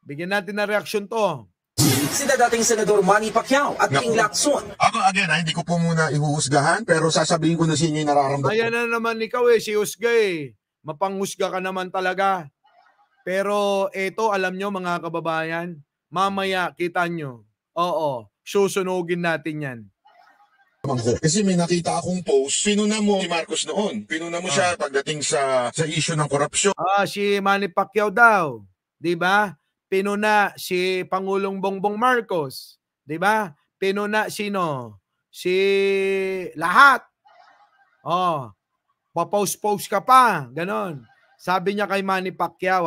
Bigyan natin ng reaksyon to. Sina dating Senador Manny Pacquiao at King Lacson. Ako again, hindi ko po muna ihuhusgahan, pero sasabihin ko na sa inyo yung nararamdaman. Ayan na naman ikaw si husga Mapanghusga ka naman talaga. Pero ito, alam nyo mga kababayan, mamaya kita nyo. Oo, susunugin natin yan. Kasi may nakita akong post, pinuna mo si Marcos noon. Pinuna mo siya pagdating sa issue ng korupsyon. Si Manny Pacquiao daw, 'di ba? Pinuna si Pangulong Bongbong Marcos, 'di ba? Pinuna sino? Si lahat. Papost-post ka pa, ganon. Sabi niya kay Manny Pacquiao,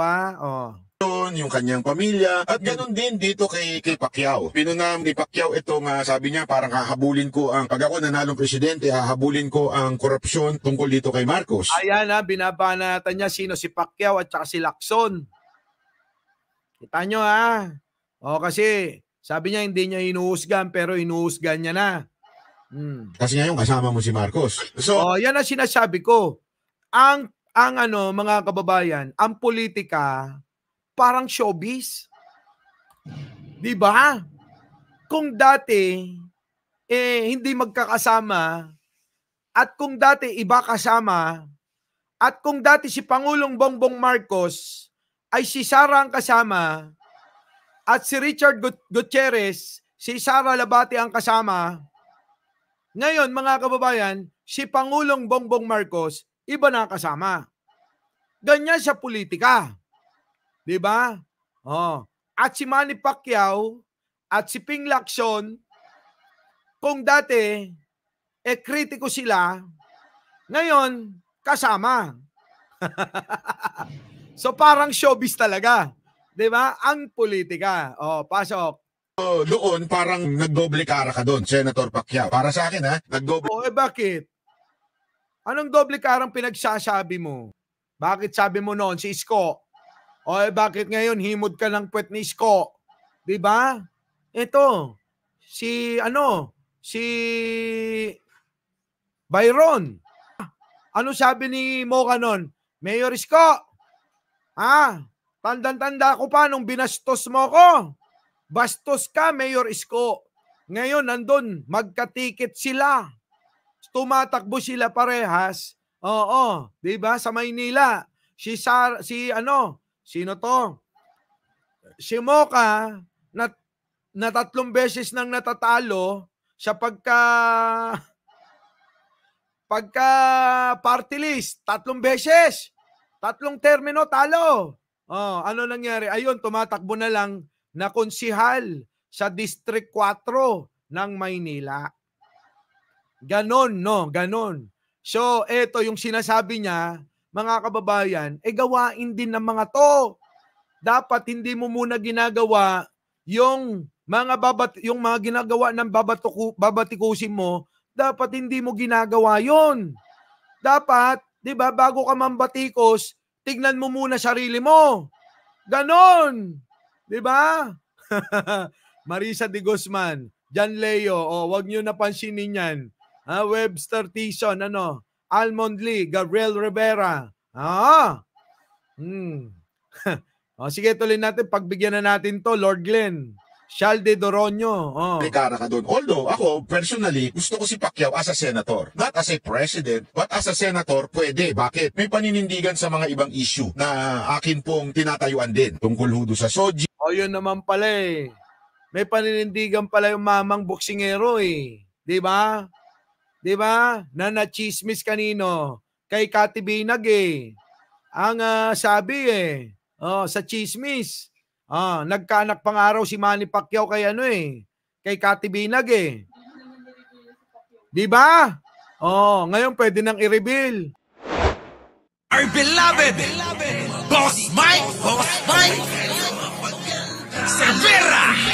yung kanyang pamilya, at ganoon din dito kay Pacquiao. Pinuna ni Pacquiao itong sabi niya, parang hahabulin ko pag ako nanalong presidente, hahabulin ko ang korupsyon tungkol dito kay Marcos. Ayan binabanatan niya sino si Pacquiao at saka si Lacson. Kita nyo kasi sabi niya hindi niya inuhusgan pero inuhusgan niya na. Kasi ngayon kasama mo si Marcos. So, yan ang sinasabi ko. Ang mga kababayan, ang politika parang showbiz. 'Di ba? Kung dati hindi magkakasama at kung dati iba kasama at kung dati si Pangulong Bongbong Marcos ay si Sara ang kasama at si Richard Gutierrez, si Sara Labati ang kasama. Ngayon mga kababayan, si Pangulong Bongbong Marcos iba na kasama. Ganyan sa politika. 'Di ba? At si Manny Pacquiao at si Ping Lacson, kung dati kritiko sila, ngayon kasama. So parang showbiz talaga. 'Di ba? Ang politika. Pasok. Doon parang nagdoble kara ka doon, Senator Pacquiao. Para sa akin nagdoble. Bakit? Anong doble karang pinagsasabi mo? Bakit sabi mo noon si Isko? Bakit ngayon himod ka ng puwet ni Isko? 'Di ba? Ito si Byron. Ano sabi ni Mocha noon? Mayor Isko, tandang-tanda ko pa nung binastos mo ko. Bastos ka, Mayor Isko. Ngayon, nandun, magkatikit sila. Tumatakbo sila parehas. Di ba? Sa Maynila. Sino to? Si Mocha, na 3 beses nang natatalo sa pagka party list. 3 beses. 3 termino talo. Ano nangyari? Ayun, tumatakbo na lang na konsihal sa District 4 ng Maynila. Ganon, no? Ganon. So, eto yung sinasabi niya, mga kababayan, gawain din ng mga to. Dapat hindi mo muna ginagawa yung mga ginagawa ng babatikusin mo, dapat hindi mo ginagawa yon. Dapat, di ba, bago ka mambatikos, tignan mo muna sarili mo. Ganon. Di ba? Marisa de Guzman, John Leo, wag nyo napansinin yan. Webster Tison, Almond Lee, Gabriel Rivera. Sige, tuloy natin. Pagbigyan na natin to, Lord Glenn. Shalde Doronyo. Kara ka doon. Although, ako, personally, gusto ko si Pacquiao as a senator. Not as a president, but as a senator, pwede. Bakit? May paninindigan sa mga ibang issue na akin pong tinatayuan din. Tungkol hudo sa Soji. Yun naman pala May paninindigan pala yung mamang boksingero Di ba? Di ba? Na nachismis kanino? Kay Cathy Binag Ang sabi sa chismis. Nagkaanak pang araw si Manny Pacquiao kay kay Cathy Binag Di ba? Ngayon pwede nang i-reveal. Our beloved Boss Mike Cervera.